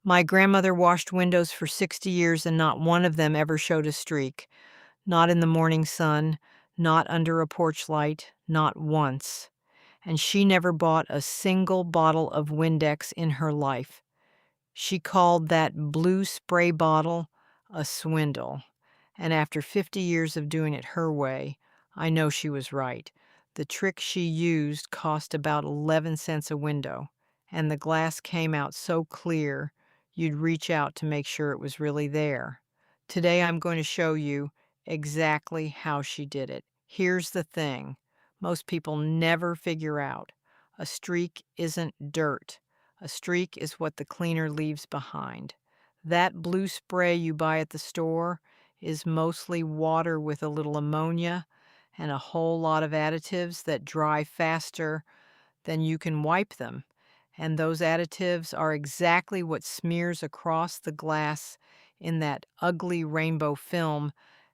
My grandmother washed windows for 60 years and not one of them ever showed a streak. Not in the morning sun, not under a porch light, not once. And she never bought a single bottle of Windex in her life. She called that blue spray bottle a swindle. And after 50 years of doing it her way, I know she was right. The trick she used cost about 11 cents a window, and the glass came out so clear you'd reach out to make sure it was really there. Today I'm going to show you exactly how she did it. Here's the thing most people never figure out: a streak isn't dirt. A streak is what the cleaner leaves behind. That blue spray you buy at the store is mostly water with a little ammonia and a whole lot of additives that dry faster than you can wipe them. And those additives are exactly what smears across the glass in that ugly rainbow film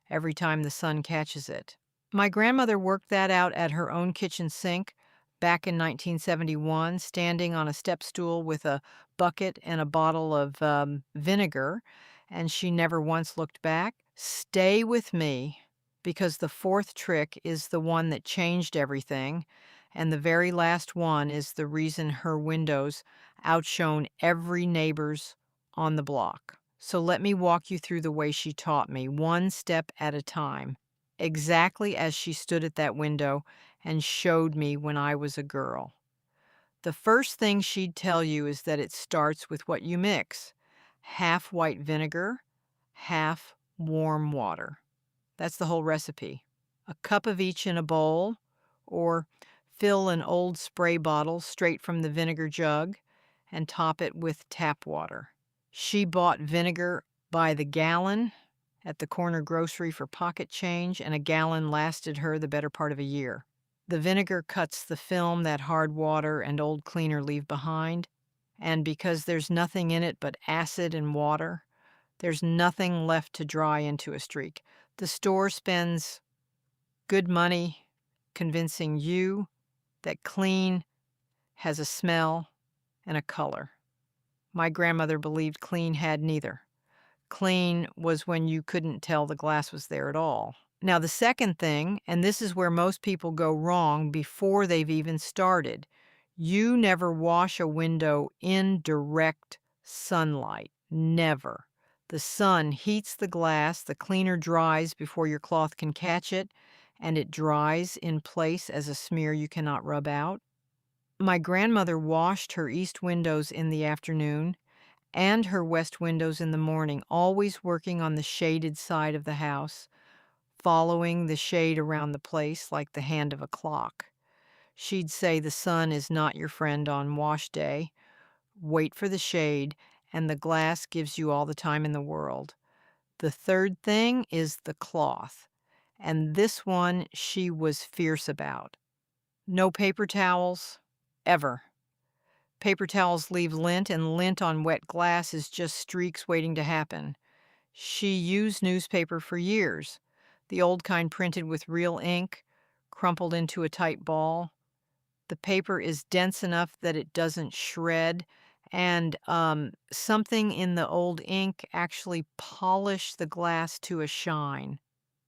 every time the sun catches it. My grandmother worked that out at her own kitchen sink back in 1971, standing on a step stool with a bucket and a bottle of vinegar, and she never once looked back. Stay with me, because the fourth trick is the one that changed everything, and the very last one is the reason her windows outshone every neighbor's on the block. So let me walk you through the way she taught me, one step at a time, exactly as she stood at that window and showed me when I was a girl. The first thing she'd tell you is that it starts with what you mix: half white vinegar, half warm water. That's the whole recipe. A cup of each in a bowl, or fill an old spray bottle straight from the vinegar jug and top it with tap water. She bought vinegar by the gallon at the corner grocery for pocket change, and a gallon lasted her the better part of a year. The vinegar cuts the film that hard water and old cleaner leave behind, and because there's nothing in it but acid and water, there's nothing left to dry into a streak. The store spends good money convincing you that clean has a smell and a color. My grandmother believed clean had neither. Clean was when you couldn't tell the glass was there at all. Now, the second thing, and this is where most people go wrong before they've even started: you never wash a window in direct sunlight. Never. The sun heats the glass, the cleaner dries before your cloth can catch it, and it dries in place as a smear you cannot rub out. My grandmother washed her east windows in the afternoon and her west windows in the morning, always working on the shaded side of the house, following the shade around the place like the hand of a clock. She'd say the sun is not your friend on wash day. Wait for the shade, and the glass gives you all the time in the world. The third thing is the cloth, and this one she was fierce about. No paper towels, ever. Paper towels leave lint, and lint on wet glass is just streaks waiting to happen. She used newspaper for years, the old kind printed with real ink, crumpled into a tight ball. The paper is dense enough that it doesn't shred, and something in the old ink actually polished the glass to a shine.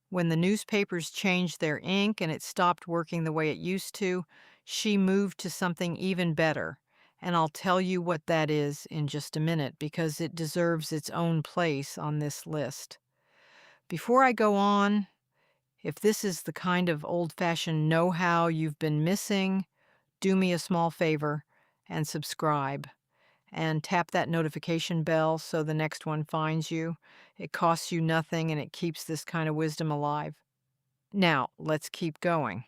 When the newspapers changed their ink and it stopped working the way it used to, she moved to something even better. And I'll tell you what that is in just a minute, because it deserves its own place on this list. Before I go on, if this is the kind of old-fashioned know-how you've been missing, do me a small favor and subscribe. And tap that notification bell so the next one finds you. It costs you nothing, and it keeps this kind of wisdom alive. Now, let's keep going.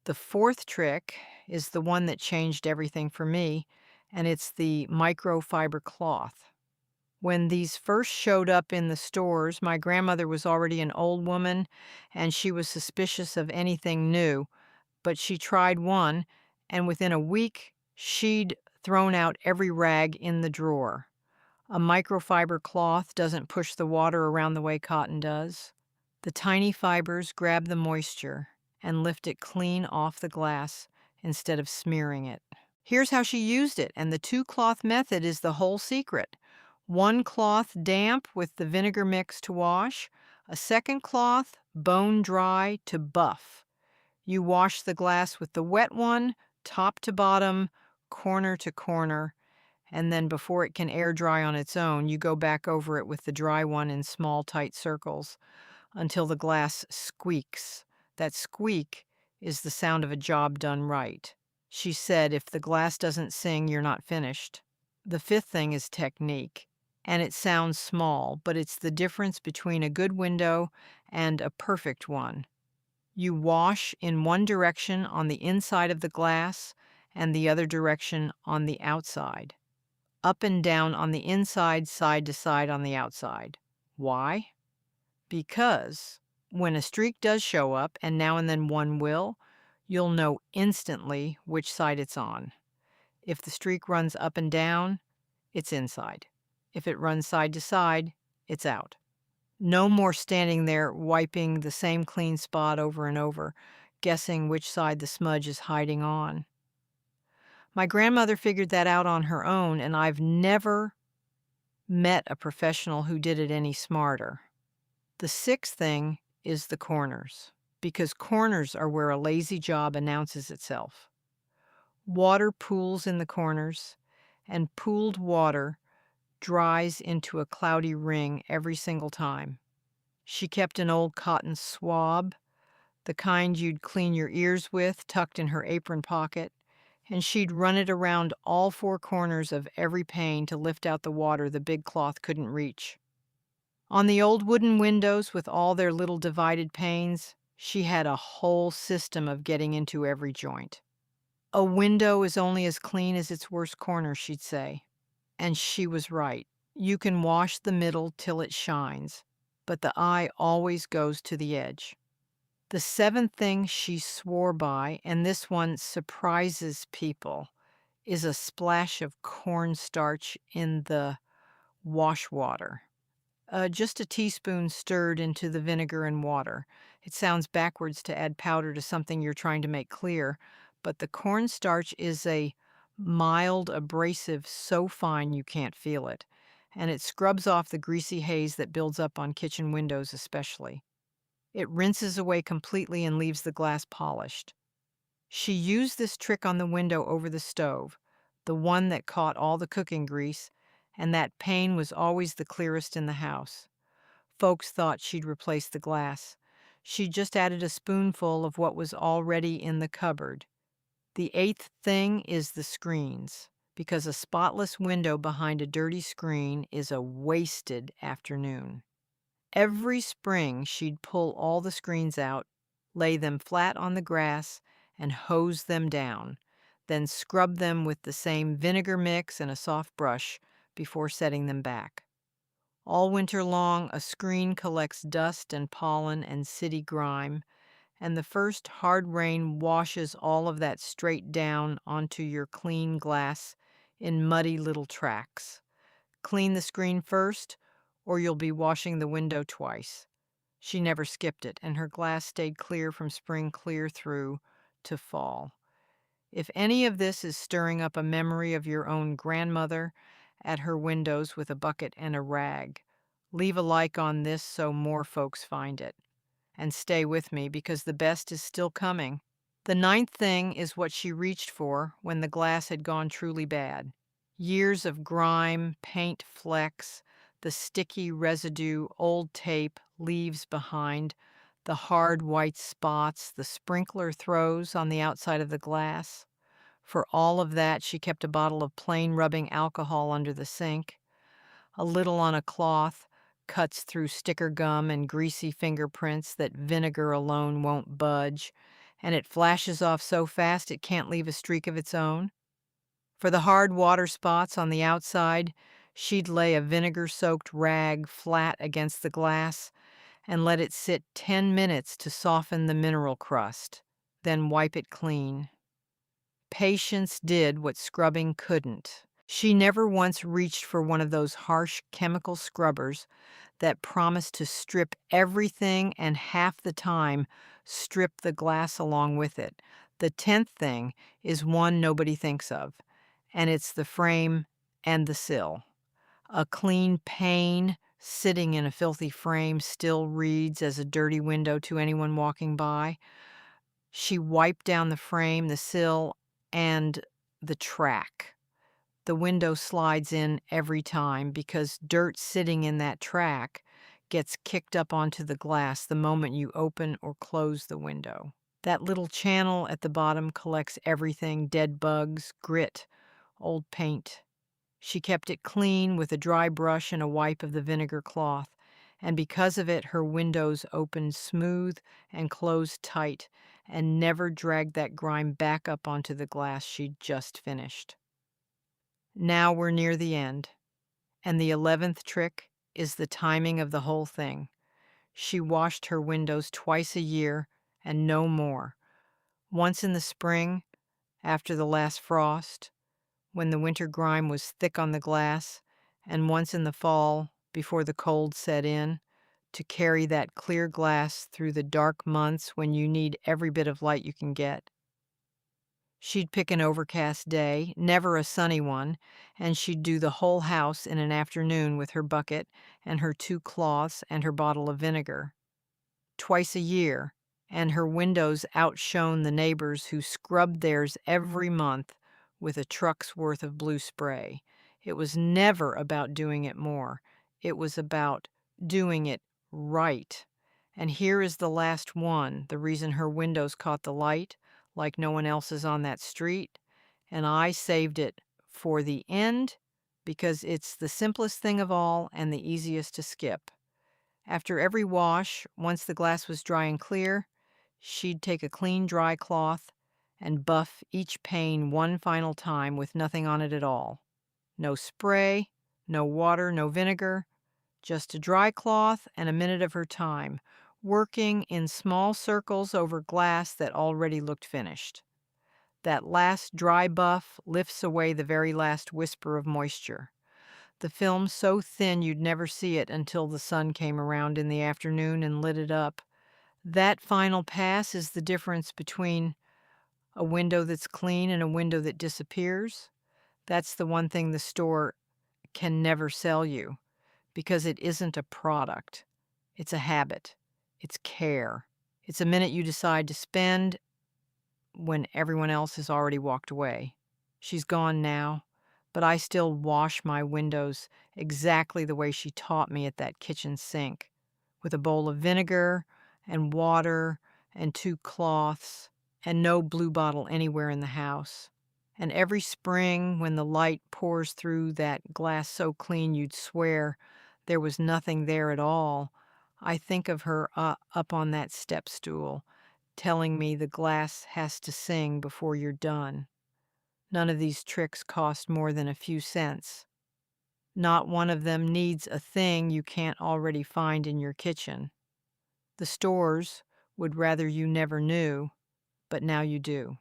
The fourth trick is the one that changed everything for me, and it's the microfiber cloth. When these first showed up in the stores, my grandmother was already an old woman, and she was suspicious of anything new, but she tried one, and within a week, she'd thrown out every rag in the drawer. A microfiber cloth doesn't push the water around the way cotton does. The tiny fibers grab the moisture and lift it clean off the glass instead of smearing it. Here's how she used it, and the two-cloth method is the whole secret. One cloth damp with the vinegar mix to wash, a second cloth bone dry to buff. You wash the glass with the wet one, top to bottom, corner to corner, and then before it can air dry on its own, you go back over it with the dry one in small, tight circles until the glass squeaks. That squeak is the sound of a job done right. She said, if the glass doesn't sing, you're not finished. The fifth thing is technique, and it sounds small, but it's the difference between a good window and a perfect one. You wash in one direction on the inside of the glass and the other direction on the outside. Up and down on the inside, side to side on the outside. Why? Because when a streak does show up, and now and then one will, you'll know instantly which side it's on. If the streak runs up and down, it's inside. If it runs side to side, it's out. No more standing there wiping the same clean spot over and over, guessing which side the smudge is hiding on. My grandmother figured that out on her own, and I've never met a professional who did it any smarter. The sixth thing is the corners, because corners are where a lazy job announces itself. Water pools in the corners, and pooled water dries into a cloudy ring every single time. She kept an old cotton swab, the kind you'd clean your ears with, tucked in her apron pocket, and she'd run it around all four corners of every pane to lift out the water the big cloth couldn't reach. On the old wooden windows with all their little divided panes, she had a whole system of getting into every joint. A window is only as clean as its worst corner, she'd say. And she was right. You can wash the middle till it shines, but the eye always goes to the edge. The seventh thing she swore by, and this one surprises people, is a splash of cornstarch in the wash water. Just a teaspoon stirred into the vinegar and water. It sounds backwards to add powder to something you're trying to make clear, but the cornstarch is a mild abrasive so fine you can't feel it, and it scrubs off the greasy haze that builds up on kitchen windows especially. It rinses away completely and leaves the glass polished. She used this trick on the window over the stove, the one that caught all the cooking grease, and that pane was always the clearest in the house. Folks thought she'd replaced the glass. She just added a spoonful of what was already in the cupboard. The eighth thing is the screens, because a spotless window behind a dirty screen is a wasted afternoon. Every spring she'd pull all the screens out, lay them flat on the grass, and hose them down, then scrub them with the same vinegar mix and a soft brush before setting them back. All winter long, a screen collects dust and pollen and city grime, and the first hard rain washes all of that straight down onto your clean glass in muddy little tracks. Clean the screen first, or you'll be washing the window twice. She never skipped it, and her glass stayed clear from spring clear through to fall. If any of this is stirring up a memory of your own grandmother at her windows with a bucket and a rag, leave a like on this so more folks find it. And stay with me because the best is still coming. The ninth thing is what she reached for when the glass had gone truly bad. Years of grime, paint flecks, the sticky residue old tape leaves behind, the hard white spots the sprinkler throws on the outside of the glass. For all of that, she kept a bottle of plain rubbing alcohol under the sink. A little on a cloth cuts through sticker gum and greasy fingerprints that vinegar alone won't budge, and it flashes off so fast it can't leave a streak of its own. For the hard water spots on the outside, she'd lay a vinegar-soaked rag flat against the glass and let it sit 10 minutes to soften the mineral crust, then wipe it clean. Patience did what scrubbing couldn't. She never once reached for one of those harsh chemical scrubbers that promise to strip everything and half the time strip the glass along with it. The 10th thing is one nobody thinks of, and it's the frame and the sill. A clean pane sitting in a filthy frame still reads as a dirty window to anyone walking by. She wiped down the frame, the sill, and the track. The window slides in every time because dirt sitting in that track gets kicked up onto the glass the moment you open or close the window. That little channel at the bottom collects everything: dead bugs, grit, old paint. She kept it clean with a dry brush and a wipe of the vinegar cloth, and because of it, her windows opened smooth and closed tight and never dragged that grime back up onto the glass she'd just finished. Now we're near the end, and the 11th trick is the timing of the whole thing. She washed her windows twice a year and no more. Once in the spring, after the last frost, when the winter grime was thick on the glass, and once in the fall, before the cold set in, to carry that clear glass through the dark months when you need every bit of light you can get. She'd pick an overcast day, never a sunny one, and she'd do the whole house in an afternoon with her bucket and her 2 cloths and her bottle of vinegar. Twice a year, and her windows outshone the neighbors who scrubbed theirs every month with a truck's worth of blue spray. It was never about doing it more. It was about doing it right. And here is the last one, the reason her windows caught the light like no one else's on that street. And I saved it for the end because it's the simplest thing of all and the easiest to skip. After every wash, once the glass was dry and clear, she'd take a clean, dry cloth and buff each pane one final time with nothing on it at all. No spray, no water, no vinegar, just a dry cloth and a minute of her time, working in small circles over glass that already looked finished. That last dry buff lifts away the very last whisper of moisture. The film so thin you'd never see it until the sun came around in the afternoon and lit it up. That final pass is the difference between a window that's clean and a window that disappears. That's the one thing the store can never sell you because it isn't a product. It's a habit. It's care. It's a minute you decide to spend when everyone else has already walked away. She's gone now, but I still wash my windows exactly the way she taught me at that kitchen sink, with a bowl of vinegar and water and 2 cloths and no blue bottle anywhere in the house. And every spring, when the light pours through that glass so clean you'd swear there was nothing there at all, I think of her up on that step stool, telling me the glass has to sing before you're done. None of these tricks cost more than a few cents. Not one of them needs a thing you can't already find in your kitchen. The stores would rather you never knew, but now you do.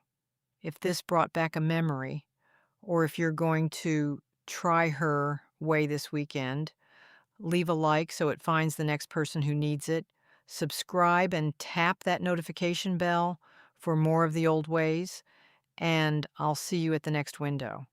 If this brought back a memory, or if you're going to try her way this weekend, leave a like so it finds the next person who needs it. Subscribe and tap that notification bell for more of the old ways, and I'll see you at the next window.